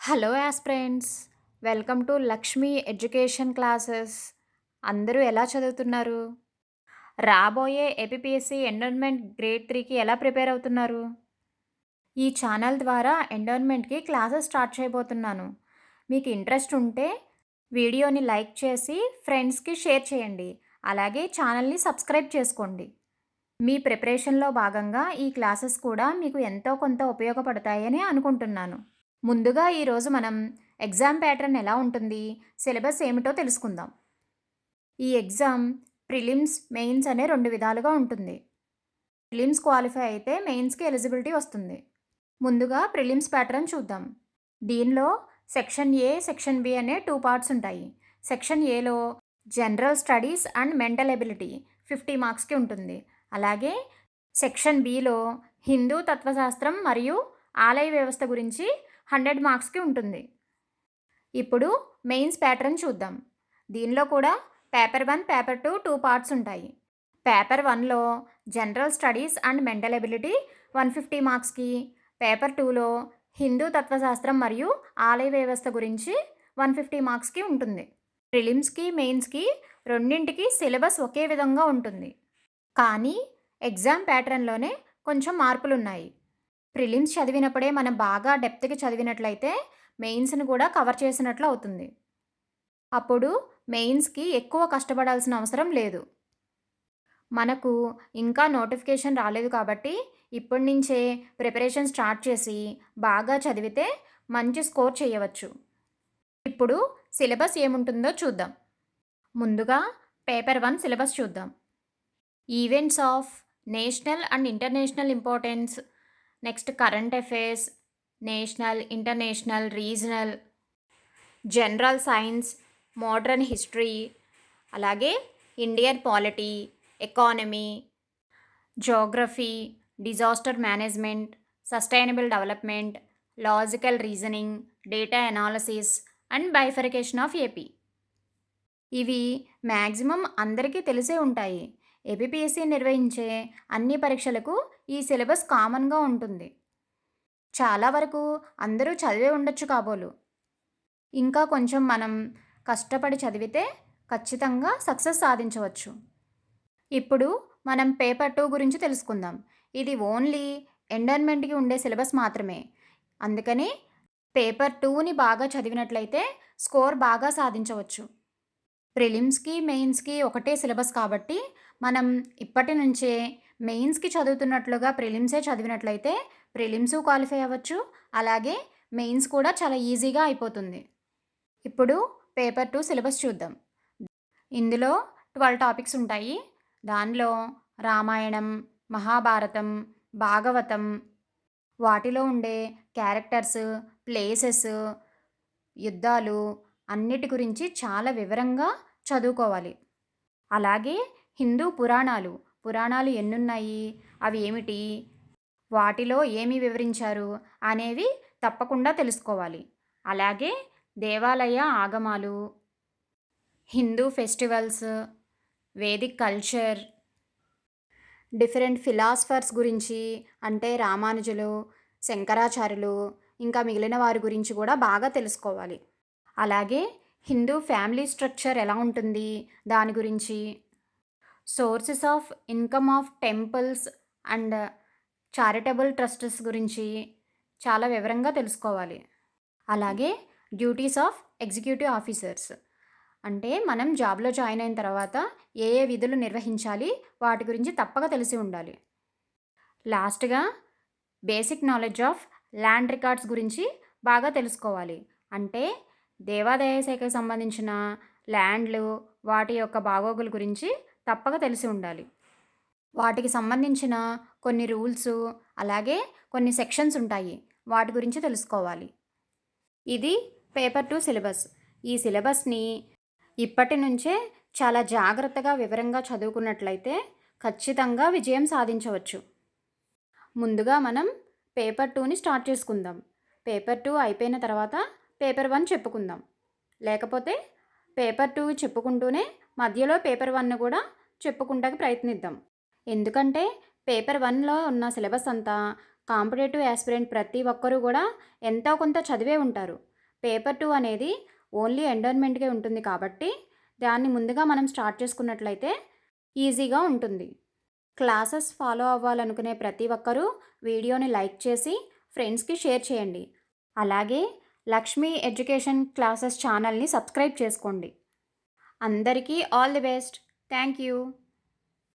Hello aspirants, welcome to Lakshmi education classes. అందరూ ఎలా చదువుతున్నారు? రాబోయే ఏపీపీఎస్సీ ఎండోన్మెంట్ గ్రేడ్ 3కి ఎలా ప్రిపేర్ అవుతున్నారు? ఈ ఛానల్ ద్వారా ఎండోన్మెంట్కి క్లాసెస్ స్టార్ట్ చేయబోతున్నాను. మీకు ఇంట్రెస్ట్ ఉంటే వీడియోని లైక్ చేసి ఫ్రెండ్స్కి షేర్ చేయండి. అలాగే ఛానల్ని సబ్స్క్రైబ్ చేసుకోండి. మీ ప్రిపరేషన్లో భాగంగా ఈ క్లాసెస్ కూడా మీకు ఎంతో కొంత ఉపయోగపడతాయని అనుకుంటున్నాను. ముందుగా ఈరోజు మనం ఎగ్జామ్ ప్యాటర్న్ ఎలా ఉంటుంది, సిలబస్ ఏమిటో తెలుసుకుందాం. ఈ ఎగ్జామ్ ప్రిలిమ్స్, మెయిన్స్ అనే 2 విధాలుగా ఉంటుంది. ప్రిలిమ్స్ క్వాలిఫై అయితే మెయిన్స్కి ఎలిజిబిలిటీ వస్తుంది. ముందుగా ప్రిలిమ్స్ ప్యాటర్న్ చూద్దాం. దీనిలో సెక్షన్ ఏ, సెక్షన్ బి అనే 2 పార్ట్స్ ఉంటాయి. సెక్షన్ ఏలో general studies and mental ability 50 మార్క్స్కి ఉంటుంది. అలాగే సెక్షన్ బిలో హిందూ తత్వశాస్త్రం మరియు ఆలయ వ్యవస్థ గురించి 100 మార్క్స్కి ఉంటుంది. ఇప్పుడు మెయిన్స్ ప్యాటర్న్ చూద్దాం. దీనిలో కూడా పేపర్ 1, పేపర్ 2 పార్ట్స్ ఉంటాయి. పేపర్ 1లో general studies and mental ability 150 మార్క్స్కి, పేపర్ 2లో హిందూ తత్వశాస్త్రం మరియు ఆలయ వ్యవస్థ గురించి 150 మార్క్స్కి ఉంటుంది. ప్రిలిమ్స్కి, మెయిన్స్కి రెండింటికి సిలబస్ ఒకే విధంగా ఉంటుంది. కానీ ఎగ్జామ్ ప్యాటర్న్లోనే కొంచెం మార్పులున్నాయి. ప్రిలిమ్స్ చదివినప్పుడే మనం బాగా డెప్త్కి చదివినట్లయితే మెయిన్స్ని కూడా కవర్ చేసినట్లు అవుతుంది. అప్పుడు మెయిన్స్కి ఎక్కువ కష్టపడాల్సిన అవసరం లేదు. మనకు ఇంకా నోటిఫికేషన్ రాలేదు కాబట్టి ఇప్పటి నుంచే ప్రిపరేషన్ స్టార్ట్ చేసి బాగా చదివితే మంచి స్కోర్ చేయవచ్చు. ఇప్పుడు సిలబస్ ఏముంటుందో చూద్దాం. ముందుగా పేపర్ 1 సిలబస్ చూద్దాం. Events of national and international importance, next current affairs, national, international, regional, general science, modern history, అలాగే Indian polity, economy, geography, disaster management, sustainable development, logical reasoning, data analysis and bifurcation of AP. ఇవి maximum అందరికీ తెలిసే ఉంటాయి. APPSC నిర్వహించే అన్ని పరీక్షలకు ఈ syllabus కామన్గా ఉంటుంది. చాలా వరకు అందరూ చదివే ఉండొచ్చు కాబోలు. ఇంకా కొంచెం మనం కష్టపడి చదివితే ఖచ్చితంగా సక్సెస్ సాధించవచ్చు. ఇప్పుడు మనం పేపర్ 2 గురించి తెలుసుకుందాం. ఇది ఓన్లీ ఎండోన్మెంట్కి ఉండే సిలబస్ మాత్రమే. అందుకని పేపర్ 2ని బాగా చదివినట్లయితే స్కోర్ బాగా సాధించవచ్చు. ప్రిలిమ్స్కి, మెయిన్స్కి ఒకటే సిలబస్ కాబట్టి మనం ఇప్పటి నుంచే మెయిన్స్కి చదువుతున్నట్లుగా ప్రిలిమ్సే చదివినట్లయితే ప్రిలిమ్స్ క్వాలిఫై అవ్వచ్చు. అలాగే మెయిన్స్ కూడా చాలా ఈజీగా అయిపోతుంది. ఇప్పుడు పేపర్ 2 సిలబస్ చూద్దాం. ఇందులో 12 టాపిక్స్ ఉంటాయి. దానిలో రామాయణం, మహాభారతం, భాగవతం, వాటిలో ఉండే క్యారెక్టర్స్, ప్లేసెస్, యుద్ధాలు అన్నిటి గురించి చాలా వివరంగా చదువుకోవాలి. అలాగే హిందూ పురాణాలు ఎన్నున్నాయి, అవి ఏమిటి, వాటిలో ఏమి వివరించారు అనేవి తప్పకుండా తెలుసుకోవాలి. అలాగే దేవాలయ ఆగమాలు, Hindu festivals, Vedic culture, different philosophers గురించి అంటే రామానుజులు, శంకరాచార్యులు, ఇంకా మిగిలిన వారి గురించి కూడా బాగా తెలుసుకోవాలి. అలాగే హిందూ ఫ్యామిలీ స్ట్రక్చర్ ఎలా ఉంటుంది దాని గురించి, sources of income of temples and charitable trusts గురించి చాలా వివరంగా తెలుసుకోవాలి. అలాగే డ్యూటీస్ ఆఫ్ ఎగ్జిక్యూటివ్ ఆఫీసర్స్ అంటే మనం జాబ్లో జాయిన్ అయిన తర్వాత ఏ ఏ విధులు నిర్వహించాలి వాటి గురించి తప్పక తెలిసి ఉండాలి. లాస్ట్గా basic knowledge of land records గురించి బాగా తెలుసుకోవాలి. అంటే దేవాదాయ శాఖకు సంబంధించిన ల్యాండ్లు, వాటి యొక్క బాగోగుల గురించి తప్పక తెలిసి ఉండాలి. వాటికి సంబంధించిన కొన్ని రూల్స్, అలాగే కొన్ని సెక్షన్స్ ఉంటాయి, వాటి గురించి తెలుసుకోవాలి. ఇది పేపర్ 2 సిలబస్. ఈ సిలబస్ని ఇప్పటి నుంచే చాలా జాగ్రత్తగా వివరంగా చదువుకున్నట్లయితే ఖచ్చితంగా విజయం సాధించవచ్చు. ముందుగా మనం పేపర్ 2ని స్టార్ట్ చేసుకుందాం. పేపర్ 2 అయిపోయిన తర్వాత పేపర్ 1 చెప్పుకుందాం. లేకపోతే పేపర్ 2 చెప్పుకుంటూనే మధ్యలో పేపర్ 1 కూడా చెప్పుకుంటానికి ప్రయత్నిద్దాం. ఎందుకంటే పేపర్ 1లో ఉన్న సిలబస్ అంతా కాంపిటేటివ్ యాస్పిరెంట్ ప్రతి ఒక్కరూ కూడా ఎంతో కొంత చదివే ఉంటారు. పేపర్ 2 అనేది ఓన్లీ ఎండోన్మెంట్‌కే ఉంటుంది కాబట్టి, దాన్ని ముందుగా మనం స్టార్ట్ చేసుకున్నట్లయితే ఈజీగా ఉంటుంది. క్లాసెస్ ఫాలో అవ్వాలనుకునే ప్రతి ఒక్కరూ వీడియోని లైక్ చేసి ఫ్రెండ్స్‌కి షేర్ చేయండి. అలాగే లక్ష్మీ ఎడ్యుకేషన్ క్లాసెస్ ఛానల్‌ని సబ్స్క్రైబ్ చేసుకోండి. అందరికీ all the best. Thank you.